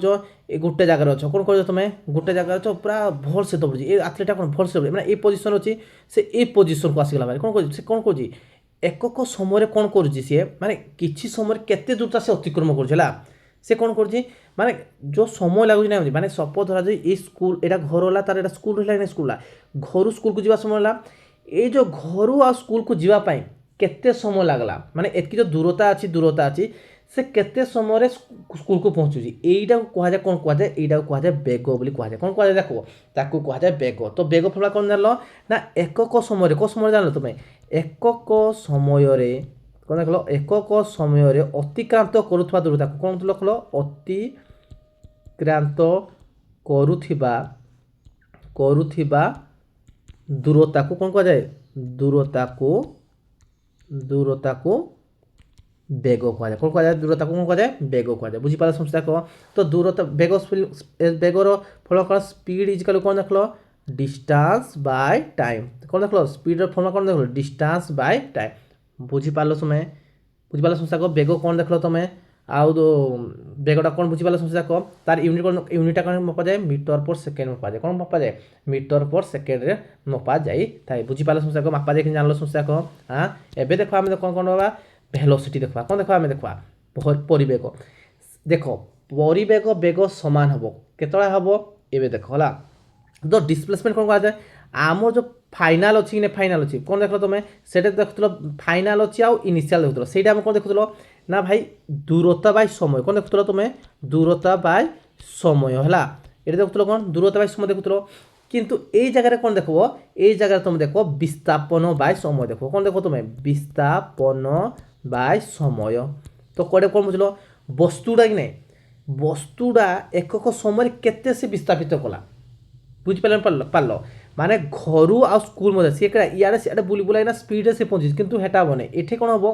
A: गोटे जगार अच्छ कौन कर तुम गोटे जगार अच्छ पूरा भल से दौड़ी ये आथलेटा कौन भल से मैंने ये पोजिशन अच्छी से ये पोजिशन को आसगला कौन कर कौन कर एकक समय कौन कर सी माने किसी समय केते दूरता से अतिक्रम कर से कौन कर माने जो समय लगुच ना माने सपोज धरा जाए ये स्कूल यहाँ घर है तार स्कूल है स्कूल घर स्कूल को जावा समय ये जो घर आ स्कूल को जावाई केते समय लगला माने एतकी जो दूरता अच्छी से केते समय स्कूल को पहुँचुची यहीटा कहुए कौन कहुए यहीटा कहुए बेग बोली कहुए कौन कहुए देखो ताकू कहुए बेग तो बेग फर्मुला कौन जान ना एकक समय कौ समय जान तुम्हें एकक समय कौन देख लो एकक समय अतिक्रांत करुवा दूरता कौन देख लो अतिक्रांत करुवा दूरता को कौन कहुए दूरता को बेग कहुए कौन कहुए दूरता को कौन कहुए बेग कहुए बुझीपाल समस्या कह तो दूरता बेग बेगर फल कौन स्पीड इजिकल कौन देख लो डिस्टेंस बाय टाइम कौन देख लो स्पीड फर्मुला कौन देख लो डिस्टेंस बाय टाइम बुझीपाल समय बुझीपाल समस्या कह बेग कौन देख लो तुम्हें आउ बेगटा कौन बुझीपाल समस्या कह तार यूनिट कौन यूनिटा कौन मपा जाए मीटर पर सेकेंड मपा जाए कौन मपा जाए मीटर पर सेकेंड रे मपा जाए बुझीपाल समस्या कह मापा जाए जान समस्या कह हाँ एवं देख आम कौन कौन होगा भेलोसिटी देखा कौन देखा आम देखा परिवेग देख परिवेग बेग सामान हम केतला हम ए देख है तो डिस्प्लेसमेंट कौन कहुए आम जो फाइनाल अच्छी कि फाइनाल अच्छी कौन देख तुम से देखुल फाइनाल अच्छी आउ इनिशियल देखुल से कौन देखुल ना भाई दूरता बाय समय कौन देखुल तुम दूरता बाय समय है ये देखुल कौन दूरता बाय समय देखुल किंतु ये जगह कौन देख ये जगह तुम देख विस्थापन बाय समय देख कौन देख तुम विस्थापन बाय समय तो कड़े कौन बुझल वस्तुटा कि नहीं वस्तुटा एकक समय केते से विस्थापित कला बुझिपार पार्ल माने घर आ स्कूल मध्य सी इे सीआड़े बुली बुलाई स्पीड से पहुँची कितु हेटा हम ये कौन हम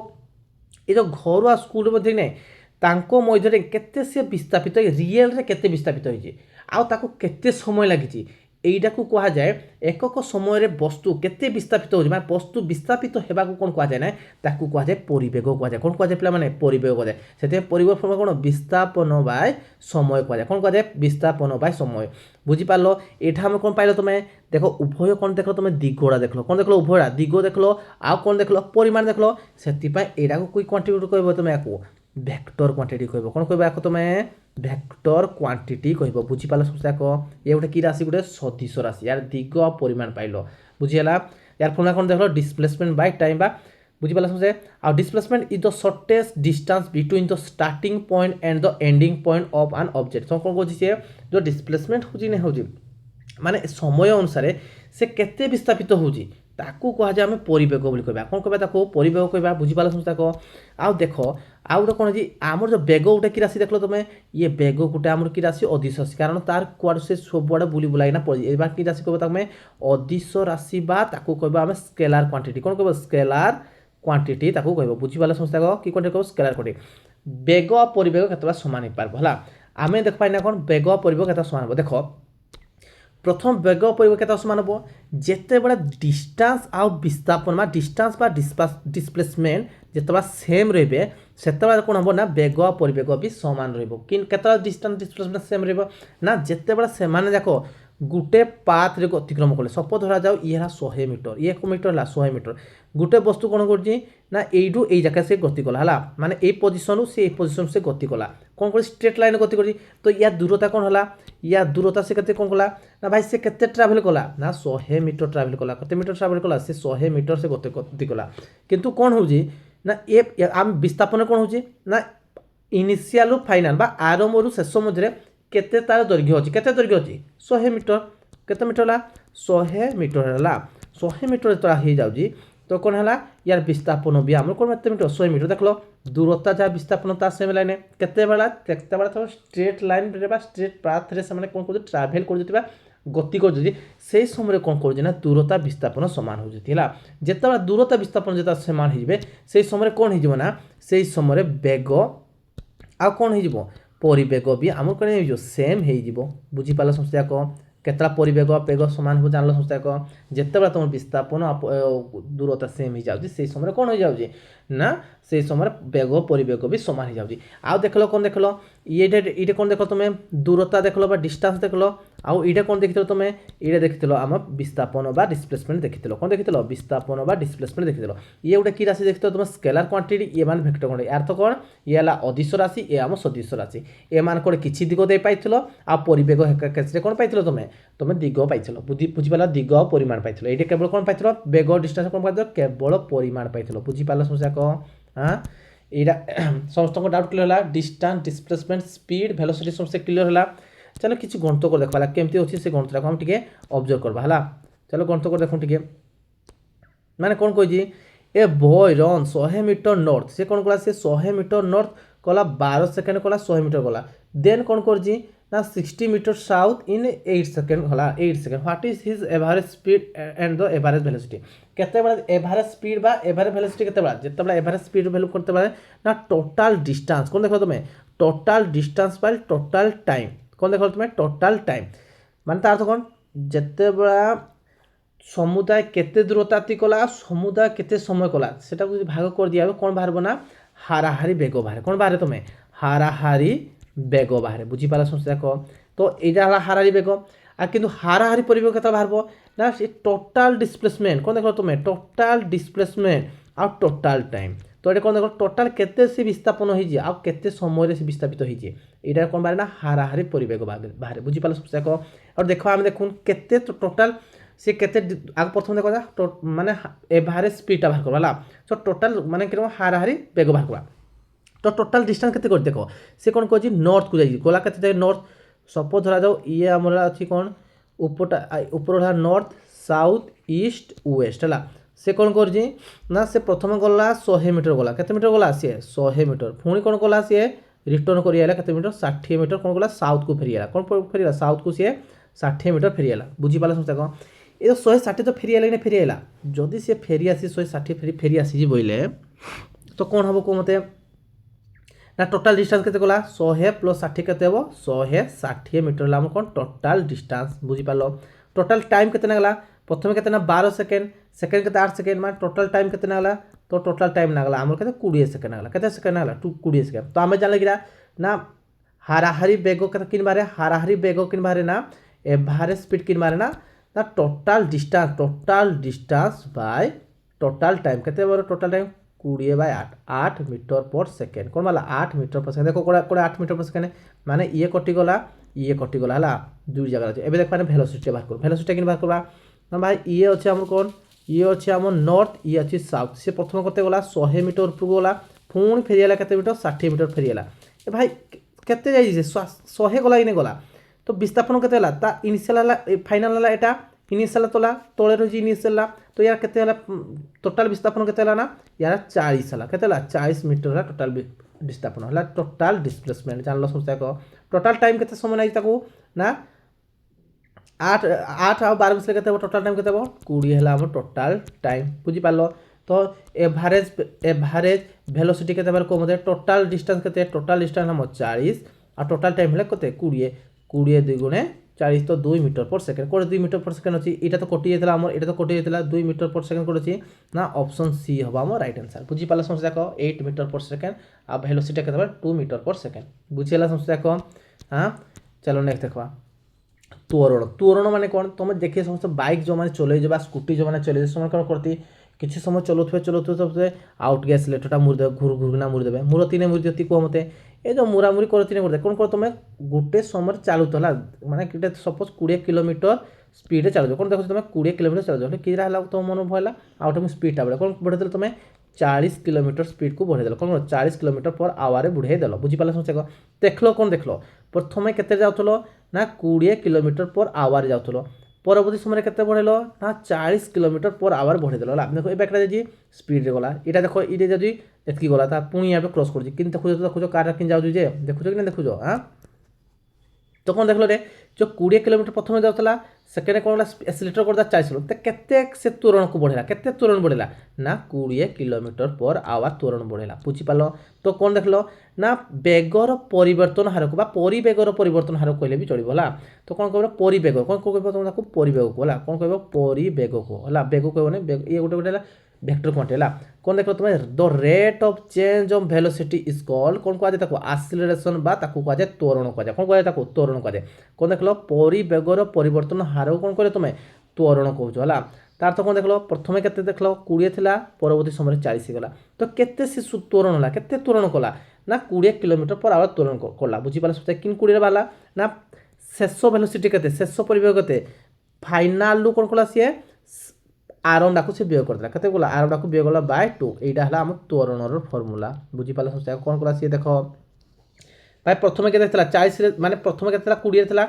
A: ये जो घर आ स्कूल मध्य नहीं मध्य केते से विस्थापित रियल रे केते विस्थापित होइछि आउ ताको केते समय लागिछि এইটাକୁ କୁହାଯାଏ ଏକକ ସମୟରେ ବସ୍ତୁ କେତେ ବିସ୍ଥାପିତ ହେଉଛି ମାନେ ବସ୍ତୁ ବିସ୍ଥାପିତ ହେବାକୁ କ'ଣ କୁହାଯାଏ ନା ତାକୁ କୁହାଯାଏ ପରିବେଗ କୁହାଯାଏ। କ'ଣ କୁହାଯାଏ ପିଲାମାନେ? ପରିବେଗ କୁହାଯାଏ। ସେଥିପାଇଁ ପରିବେଗ ଫର୍ମ କ'ଣ? ବିସ୍ଥାପନ ବାଇ ସମୟ କୁହାଯାଏ। କ'ଣ କୁହାଯାଏ? ବିସ୍ଥାପନ ବାଇ ସମୟ। ବୁଝିପାରିଲ? ଏଇଟା ଆମେ କ'ଣ ପାଇଲ ତମେ? ଦେଖ ଉଭୟ କ'ଣ ଦେଖିଲ ତମେ? ଦିଗଟା ଦେଖିଲ। କ'ଣ ଦେଖିଲ? ଉଭୟଟା ଦିଗ ଦେଖିଲ ଆଉ କ'ଣ ଦେଖିଲ? ପରିମାଣ ଦେଖିଲ। ସେଥିପାଇଁ ଏଇଟାକୁ କି କ୍ୱାଣ୍ଟିଟି କହିବ ତମେ? ୟାକୁ ভেক্টর কোয়ান্টিটি কইব। কোন কইব আকো তুমি? ভেক্টর কোয়ান্টিটি কইব। বুঝি পালো সমস্ত আকো এ গোটে কি রাশি? গোটে সদিশ রাশি। ইয়ার দিগ পরিমাণ পাইল। বুঝি হেলা? ইয়ার ফর্মুলা কোন দেখলো? ডিসপ্লেসমেন্ট বাই টাইম বা বুঝি পালো সমস্ত। আর displacement is the shortest distance between the starting point and the ending point of an object. তো কোন কইছি সে যে ডিসপ্লেসমেন্ট হউজি না হউজি মানে সময় অনুসারে সে কেতে বিস্থাপিত হউজি তাকু কুହାଯାଏ ଆମେ ପରିବେଗ ବୋଲି କହିବା। କ'ଣ କହିବା? ତାକୁ ପରିବେଗ କହିବା। ବୁଝିପାରିଲ ସମସ୍ତେ ତାକୁ? ଆଉ ଦେଖ ଆଉ ଗୋଟେ କ'ଣ ଅଛି ଆମର ଯେଉଁ ବେଗ ଗୋଟେ କି ରାଶି ଦେଖିଲ ତମେ? ଇଏ ବେଗ ଗୋଟେ ଆମର କି ରାଶି? ଅଦିଶ ରାଶି। କାରଣ ତାର କୁଆଡ଼େ ସେ ସବୁଆଡ଼େ ବୁଲି ବୁଲାଇନା ପଡ଼ିଛି। ଏবার କି ରାଶି କହିବ ତମେ? ଅଦିଶ ରାଶି ବା ତାକୁ କହିବା ଆମେ ସ୍କେଲାର କ୍ୱାଣ୍ଟିଟି। କ'ଣ କହିବ? ସ୍କେଲାର କ୍ୱାଣ୍ଟିଟି ତାକୁ କହିବ। ବୁଝିପାରିଲ ସମସ୍ତେ ତାକୁ? କି କ୍ୱାଣ୍ଟିଟି କହିବ? ସ୍କେଲାର କ୍ୱାଣ୍ଟିଟି। ବେଗ ଆଉ ପରିବେଗ କେତେବେଳେ ସମାନ ହେଇପାରିବ ହେଲା। ଆମେ ଦେଖ ପାଇନା କ'ଣ ବେଗ ଆଉ ପରିବେଗ କେତେବେଳେ ସମାନ ହେବ? ଦେଖ প্রথম বেগ পরিবেগ কেতে সমান হব? যেতেবেলে ডিস্টান্স আউ বিস্থাপন বা ডিস্টান্স বা ডিসপ্লেসমেন্ট যেতবে সেম রহবে সেতবে কোণ হব না বেগ পরিবেগ বি সমান রহব। কেতবে ডিস্টান্স ডিসপ্লেসমেন্ট সেম রহব না যেতেবেলে সেমানে যাক গোটে পাথরে অতিক্রম কলে। সপোজ ধরা যাও ইয়ে হল 100 মিটর ইয়ে এক মিটর হল 100 মিটর গোটে বস্তু কোণ করছি না এইটু এই জায়গায় সে গতি কলা হল মানে এই পজিশন সে এই পজিশন সে গতি কলা। কোণ করে স্ট্রেট লাইনে গতি করছি তো ইয়ার দূরতা কোণ হল? ইয়ার দূরতা সে কেতে কোণ কলা না ভাই সে কেতে ট্রাভেল কলা না 100 মিটর ট্রাভেল কলা। কেতে মিটর ট্রাভেল কলা? সে 100 মিটর সে গতি কলা। কিন্তু কোণ হচ্ছে না এ আমি বিস্থাপন কোণ হচ্ছে না ইনিশিয়াল ফাইনাল বা আরম্ভରୁ ଶେଷ ମଧ୍ୟରେ କେତେ ତାର ଦୈର୍ଘ୍ୟ ଅଛି? କେତେ ଦୈର୍ଘ୍ୟ ଅଛି? 100 ମିଟର। କେତେ ମିଟର ହେଲା? 100 ମିଟର ହେଲା। 100 ମିଟର ଯେତେବେଳେ ହେଇଯାଉଛି ତ କ'ଣ ହେଲା? ୟାର ବିସ୍ଥାପନ ବି ଆମର କ'ଣ ଏତେ ମିଟର? 100 ମିଟର। ଦେଖିଲ ଦୂରତା ଯାହା ବିସ୍ଥାପନ ତା ସେମ୍ ଲାଇନ୍ କେତେବେଳେ ତାର ଷ୍ଟ୍ରେଟ୍ ଲାଇନ୍ରେ ବା ଷ୍ଟ୍ରେଟ୍ ପାଥରେ ସେମାନେ କ'ଣ କରୁଛନ୍ତି? ଟ୍ରାଭେଲ୍ କରୁଛନ୍ତି ବା ଗତି କରୁଛନ୍ତି। ସେଇ ସମୟରେ କ'ଣ କରୁଛି ନା ଦୂରତା ବିସ୍ଥାପନ ସମାନ ହେଉଛନ୍ତି ହେଲା। ଯେତେବେଳେ ଦୂରତା ବିସ୍ଥାପନ ଯେତେବେଳେ ସମାନ ହେଇଯିବେ ସେଇ ସମୟରେ କ'ଣ ହେଇଯିବ ନା ସେଇ ସମୟରେ ବେଗ ଆଉ କ'ଣ ହେଇଯିବ? ପରିବେଗ ବି ଆମର କ'ଣ ହେଇଯିବ? ସେମ୍ ହେଇଯିବ। ବୁଝିପାରିଲ ସମସ୍ତେ ଯାକ? କେତେଟା ପରିବେଗ ବେଗ ସମାନ ହେବ ଜାଣିଲ ସମସ୍ତେ ଯାକ? ଯେତେବେଳେ ତୁମର ବିସ୍ଥାପନ ଦୂରତା ସେମ୍ ହେଇଯାଉଛି ସେଇ ସମୟରେ କ'ଣ ହେଇଯାଉଛି ନା ସେଇ ସମୟରେ ବେଗ ପରିବେଗ ବି ସମାନ ହେଇଯାଉଛି। ଆଉ ଦେଖିଲ କ'ଣ ଦେଖିଲ? ଏଇଟା କ'ଣ ଦେଖିଲ ତମେ? ଦୂରତା ଦେଖିଲ ବା ଡିଷ୍ଟାନ୍ସ ଦେଖିଲ। ଆଉ ଏଇଟା କ'ଣ ଦେଖିଥିଲ ତମେ? ଏଇଟା ଦେଖିଥିଲ ଆମ ବିସ୍ଥାପନ ବା ଡିସପ୍ଲେସମେଣ୍ଟ ଦେଖିଥିଲ। କ'ଣ ଦେଖିଥିଲ? ବିସ୍ଥାପନ ବା ଡିସପ୍ଲେସମେଣ୍ଟ ଦେଖିଥିଲ। ଇଏ ଗୋଟେ କି ରାଶି ଦେଖିଥିଲ ତମେ? ସ୍କେଲାର କ୍ୱାଣ୍ଟିଟି। ଇଏ ମାନେ ଭେକ୍ଟର କ୍ୱାଣ୍ଟିଟି। ଆର୍ଥ କ'ଣ? ଇଏ ହେଲା ଅଦିଶ ରାଶି ଏ ଆମ ସଦିଶ ରାଶି। ଏମାନେ କ'ଣ କିଛି ଦିଗ ଦେଇ ପାଇଥିଲ ଆଉ ପରିବେଗ କେସରେ କ'ଣ ପାଇଥିଲ ତମେ? ତମେ ଦିଗ ପାଇଥିଲ। ବୁଝିପାରିଲ? ଦିଗ ଆଉ ପରିମାଣ ପାଇଥିଲ। ଏଇଟା କେବଳ କ'ଣ ପାଇଥିଲ? ବେଗ ଡିଷ୍ଟାନ୍ସ କ'ଣ ପାଇଥିଲ? କେବଳ ପରିମାଣ ପାଇଥିଲ। ବୁଝିପାରିଲ ସମସ୍ତେ ଯାକ? এইটা সমস্ত ডাউট ক্লিয়ার হল। ডিস্টান্স ডিসপ্লেসমেন্ট স্পিড ভেলোসিটি সমস্ত ক্লিয়ার হল। চলো কিছু গণিত করে দেখা কেমতি অছি সে গণিতটাকে আমি টিকে অবজর্ভ করবা হল। চলো গণিত করে দেখুন টিকে মানে কোণ কইছি এ বয় রন 100 মিটর নর্থ সে কোণ কলা? সে 100 মিটর নর্থ কলা 12 সেকেন্ড কলা 100 মিটর কলা। দেন কোণ করছি না 60 মিটর সাউথ ইন 8 সেকেন্ড হলা 8 second. What is his average speed and the average velocity? কেতেবেলে এভারেজ স্পিড বা এভারেজ ভেলোসিটি কেতেবেলে? যেতেবেলে এভারেজ স্পিড ভ্যালু করতে পারে না টোটাল ডিস্টান্স। কোণ দেখো তুমি? Total distance by total time. কোণ দেখো তুমি? টোটাল টাইম মানে তার অর্থ কোণ? যেতেবেলে সমুদায় কেতে দূরতা কলা সমুদায় কেতে সময় কলা সেটাকে যদি ভাগ করে দিয়া কোণ বাহারব না হারাহারি বেগ বাহারে। কোণ বাহারে তুমি? হারাহারি বেগ বাহারে। বুঝিপারা সমস্ত দেখো? তো এইটা হল হারাহারি বেগ। আর কিন্তু হারাহারি পরিবেগ কেতে বাহারব না সে টোটাল ডিসপ্লেসমেন্ট। কোণ দেখো তুমি? টোটাল ডিসপ্লেসমেন্ট আর টোটাল টাইম। তো এটা কোণ দেখো? টোটাল কেতে সে বিস্থাপন হয়েছে আর কেতে সময় সে বিস্থাপিত হয়েছে এটা কোণ বাহারে না হারাহারি পরিবেগ বাহারে। বুঝিপারা সমস্ত দেখো? আর দেখো আমি দেখুন কেতে টোটাল সে কেতে আগে প্রথম দেখো মানে এভারেজ স্পিডটা বাহার করবা হল। সো টোটাল মানে কিরকম হারাহারি বেগ বাহার করবা। তো টোটাল ডিস্টান্স কেতে করে দেখো সে কোণ করছি নর্থ কু যাই গলা কেতে যাই নর্থ। সপোজ ধরা যাও ইয়ে আমার আছে কোণ উপরটা উপর হল নর্থ সাউথ ইস্ট ওয়েস্ট হল। সে কোণ করছি না সে প্রথমে গলা 100 মিটর গলা। কেতে মিটর গলা? সে 100 মিটর। পুଣି কোণ কলা? সে রিଟর্ন করি আইলা কেতে মিটর? 60 মিটর। কোণ কলা? সাউথ কু ফেরিগলা। কোণ ফেরিগলা? সাউথ কু সে 60 মিটর ফেরিগলা। বুঝিপারা সমস্ত দেখো? ଏ 160 ତ ଫେରି ଆଇଲା ଫେରି ଆଇଲା। ଯଦି ସେ ଫେରି ଆସି 160 ଫେରି ଆସିଛି ବୋଇଲେ ତ କ'ଣ ହେବ କୁହ ମୋତେ? ନା ଟୋଟାଲ୍ ଡିଷ୍ଟାନ୍ସ କେତେ ଗଲା? 100 + 60 କେତେ ହେବ? 160 ମିଟର ହେଲା ଆମର କ'ଣ ଟୋଟାଲ୍ ଡିଷ୍ଟାନ୍ସ। ବୁଝିପାରିଲ? टोटाल टाइम केतना गला प्रथमे केतना 12 सेकेंड सेकेंड केते 8 सेकेंड माने टोटाल टाइम केतना गला तो टोटाल टाइम ना गला हमर केते 20 सेकेंड गला केते सेकेंड गला 20 सेकेंड तो आमे जानले गिरा ना हाराहारी बेग केते किन बारे हाराहारी बेग किन बारे ना एवरेज स्पीड किन बारे ना total distance by total time केते बारे टोटाल टाइम 20/8 मीटर पर सेकेंड कौन वाला 8 मीटर पर सेकेंड देखो कोड़ा 8 मीटर पर सेकेंड माने ये कटिगला हला दुई जगह अच्छे एबे देख पाने वेलोसिटी बाहर कर वेलोसिटी किन बाहर करबा ना भाई ये अच्छे हमर कोन ये अच्छे हमर नॉर्थ ये अच्छे साउथ से प्रथम करते गला 100 मीटर ऊपर गला पुणी फेरियाला केते मीटर 60 मीटर फेरियाला ए भाई केते जाई जे 100 गला इने गला तो विस्थापन केते हला ता इनिशियल हला फाइनल हला एटा इनिशियल तोला तोले रही इनिशियल तो यार केते हला टोटल विस्थापन केते हला ना यार 40 हला केते हला 40 मीटर हला टोटल विस्थापन हला टोटल डिस्प्लेसमेंट जानलो समझता को टोटल टाइम केते समय नाही ताको ना 8 और 12 मिसले केते टोटल टाइम केते 20 हला हम टोटल टाइम बुझी पालो तो एवरेज वेलोसिटी केते बार को मते टोटल डिस्टेंस केते टोटल डिस्टेंस हम 40 और टोटल टाइम हला केते 20 2 गुणे 40 तो 2 मीटर पर सेकेंड कोड 2 मीटर पर सेकेंड अछि एटा तो कटि जेतला हमर एटा तो कटि जेतला 2 मीटर पर सेकेंड कोड अछि ना ऑप्शन सी हबा हमर राइट आंसर बुझी पाला समस्या को 8 मीटर पर सेकेंड आ वेलोसिटी केते बा 2 मीटर पर सेकेंड बुझिला समस्या को हां चलो नेक्स्ट देखबा त्वरण माने कोन तुम देखिए समस्त बाइक जो माने चले जबा स्कूटी जो माने चले समय कोन करती किछि समय चलुथबे सबसे आउट गैस लेटरटा मुर दे घुरना मुर देबे मुरतीने मुर देती को मते ए जो मुरामुरी करतीने मुर दे कोन कर तुमे गुटे समय चालुतला माने किटे सपोज 20 किलोमीटर स्पीड चालु कोन देखो तुमे 20 किलोमीटर चालु कि हला तो मन भला आउट में स्पीड आबे कोन बढ़े देल तुमे 40 किलोमीटर स्पीड को बढ़े देल कोन 40 किलोमीटर पर आवर बढ़े देल बुझी पाला समझ देखलो कोन देखलो प्रथमे केते जाउतलो ना 20 किलोमीटर पर आवर जाउतलो परवर्ती समय केते बढ़ेलो ना 40 किलोमीटर पर आवर बढ़े देलो देखो ए बैकरा जे स्पीड रे गला एटा देखो इरे जदी एतकी गला ता पुणी यहाँ पे क्रॉस कर कि देखो कार कि जाऊँ जे देखो कि देखो हाँ तो कौन देख रे जो 20 किलोमीटर प्रथम जाऊला सेकेंड कौन एक्सीलरेटर करदा 40 तो केते से त्वरण को बढ़ेला केते त्वरण बढ़ेला ना 20 किलोमीटर पर आवर त्वरण बढ़ेला बुझी पालो तो कौन देखलो ना बेगर परिवर्तन हार को बा परिवेगर परिवर्तन हार कहले भी चलिबला तो कौन कहबो परिवेग कौन कहबो तुम ताको परिवेग को हला कौन कहबो परिवेग को हला बेग कहबो ये गोटे गोटे वेक्टर क्वांटिटी हला कौन देखो तुम the rate of change of velocity is called कौन कह ताको एक्सीलरेशन बा ताको कह जाय त्वरण कह जाय कौन कह ताको त्वरण कह जाय कौन देखलो परिवेगर परिवर्तन हार कौन करे तुम त्वरण कहजो हला तार तो कौन देखलो प्रथमे केते देखलो 20 थिला परवर्ती समय 40 गला तो केते से त्वरण हला केते त्वरण कला ना 20 किलोमीटर पर आवर त्वरण कला बुझी पाला सब किन 20 वाला ना शेष वेलोसिटी केते शेष परिवेग केते फाइनल लु कौन कला से आरम डाकू से व्यय करदला केते गला आरम डाकू व्यय गला बाय 2 एटा हला हम त्वरणर फार्मूला बुझी पाला सब कौन कला से देखो भाई प्रथमे केते थिला 40 रे माने प्रथमे केते थिला 20 थिला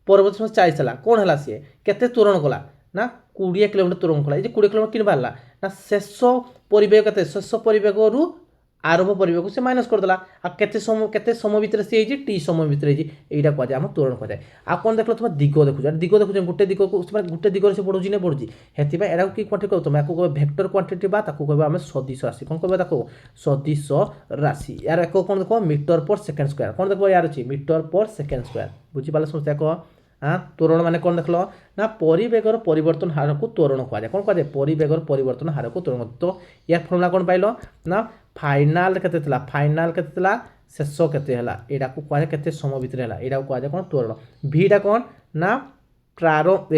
A: परवर्ती समय 40 थिला कोन हला से केते त्वरण कला ना 20 किलोमीटर त्वरण कला ए 20 किलोमीटर किन बारला ना शेष परिवेग केते शेष परिवेग रु आरंभ परिवेग से माइनस कर देला आ केते समय भीतर से जे टी समय भीतर जे एटा कह जाय हम त्वरण कह जाय आ कोन देखलो तुम दिग देखु गुटे दिग को गुटे दिग से बढ़ुजी ने बढ़ुजी हेति बा एरा की क्वांटिटी को तुम आको कहबो वेक्टर क्वांटिटी बा ताको कहबो हम सदिश राशि कोन कहबो ताको सदिश राशि यार एको कोन देखो मीटर पर सेकंड स्क्वायर कोन देखबो यार अछि मीटर पर सेकंड स्क्वायर बुझी पाला समझते को हाँ त्वरण माने कौन देखलो ना परिवेगर परिवर्तन हार को त्वरण कह जाय कौन कह जाय परिवेगर परिवर्तन हार को त्वरण तो यार फॉर्मूला कौन पाइलो ना फाइनल केते थिला फाइनल केते थिला शेष केते हला एडा को कह जाय केते समय भीतर हला एडा को कह जाय कोन त्वरण भीडा कौन ना प्रारंभ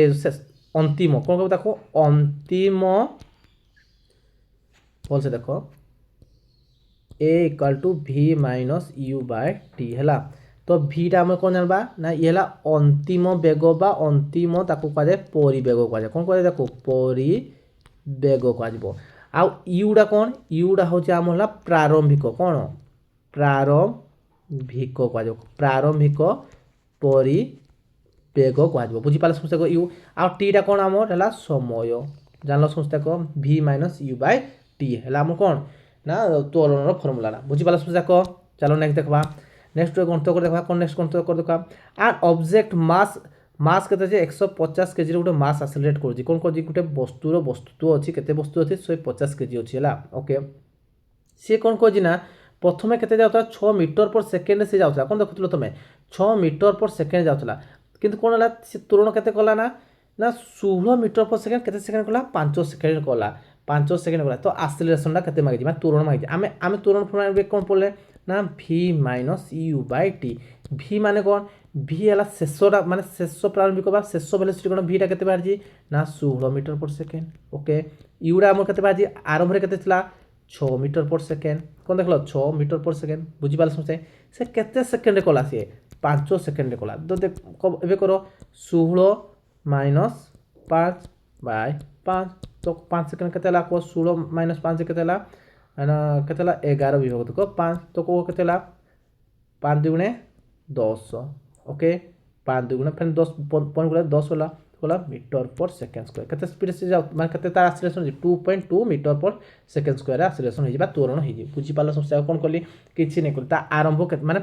A: अंतिम कौन कहबो ताको अंतिम बोल से देखो a = v - u/t हला तो भीटा आम कौन जानबा ना ये हला अंतिम बेग बा अंतिम ताको कह जाय परिवेग कह जाय कौन कह जाय ताको परिवेग कह जाबो आ यूडा कौन यूडा होचे आम हला प्रारंभिक कौन प्रारंभिक कह जाबो प्रारंभिक परिवेग कह जाबो बुझी पाला समस्या को यू आ टीटा कौन आम हला समय जानलो समस्या को v - u/t हला आम कौन ना त्वरणर फार्मूला ना बुझी पाला समस्या को चलो नेक्स्ट देखबा नेक्स्ट गणित कर देखा कौन नेक्स्ट गणित कर देखा एंड ऑब्जेक्ट मास मास केते जे 150 केजी रे गोटे मास एक्सेलरेट करछि कोन करछि गोटे वस्तुर वस्तुत्व अछि केते वस्तु अछि 150 केजी अछि हला ओके से कोन कहछि ना प्रथमे केते जाउता 6 मीटर पर सेकेंड से जाउता कोन देखुतलो तमे 6 मीटर पर सेकेंड जाउतला किंतु कोन हला से तुरण केते कला ना ना 16 मीटर पर सेकेंड केते सेकेंड कला 5 सेकेंड कला 5 सेकेंड कला तो एक्सेलरेशन केते मागिछि माने त्वरण मागिछि आमे त्वरण फॉर्मूला कोन पड़ले ना v minus u by t v माने कोन v हला शेषरा माने शेष प्रारंभिक बा शेष वेलोसिटी कोन v टा केते बारजी ना 16 मीटर पर सेकेंड ओके u रा हमर केते बारजी आरंभ रे केते थिला 6 मीटर पर सेकेंड कोन देखलो 6 मीटर पर सेकेंड बुझी पाल समझे से केते सेकेंड कला से 5 सेकेंड कला तो देख एबे करो 16 माइनस 5 बाय 5 तो 5 सेकेंड केते ला को 16 माइनस 5 केते ला ना केते ला 11 विभक्त को 5 तो को केते ला 5 दुगुणे 10 ओके 5 दुगुणे फिर 10 पॉइंट गुला 10 होला मीटर पर सेकेंड स्क्वायर केते स्पीड से जाउ माने केते तार एक्सेलरेशन 2.2 मीटर पर सेकेंड स्क्वायर एक्सेलरेशन हो जिबा त्वरण हो जी बुझी पाला समस्या कोन करली किछि नै करली ता आरंभ केते माने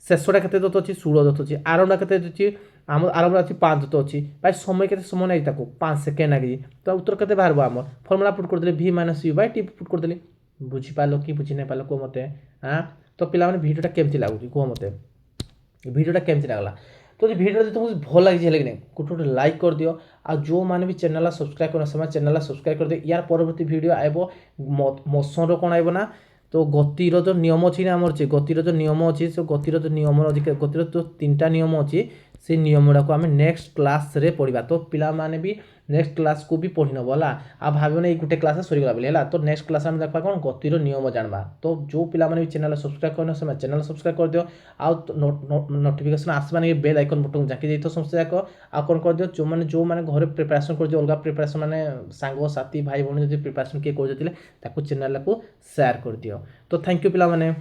A: शेषटा केते दत्त अछि 16 दत्त अछि आरंभटा केते अछि आम आरंभ अछि 5 दत्त अछि भाई समय केते समय नै ताको 5 सेकेंड लागि तो उत्तर केते बाहरबो हमर फार्मूला पुट कर देले v - u / t पुट कर देले बुझी पालो कि बुझी नै पालो को मते हां तो पिला माने भिडियोटा केमति लागुची को मते भिडियोटा केमति लागला तो भिडियो जब तुमको भल लगी है गोटे लाइक कर दियो आ जो मैंने भी चैनल सब्सक्राइब करना समय चैनल सब्सक्राइब कर दियो यार परवर्ती वीडियो आइबो मोशन रो कोन आइबो ना तो गतिर जो नियम अच्छी ना आमर गतिर जो नियम अच्छी से गतिर जो नियम गतिर जो 3टा नियम अच्छी से नियम गुड़ाक आम नेक्स्ट क्लास रे पढ़ा तो पिला माने भी नेक्स्ट क्लास को भी पढ़ी नब है आ भाव नहीं गोटे क्लास सरीगला बोली है तो नेक्स्ट क्लास में देखा कौन गतिर नियम जानवा तो जो पिला माने भी चैनल सब्सक्राइब करना समय चैनल सब्सक्राइब कर दियो आ नोटिफिकेशन आसवा नहीं बेल आइकन बटन जाकी जाइए समस्त जाक आ कौन कर दियो जो मैंने घर प्रिपरेशन कर अलग प्रिपरेशन मैंने सांग साथी भाई भौणी जो प्रिपरेशन किए कर चैनल को शेयर कर दियो तो थैंक यू पिला माने।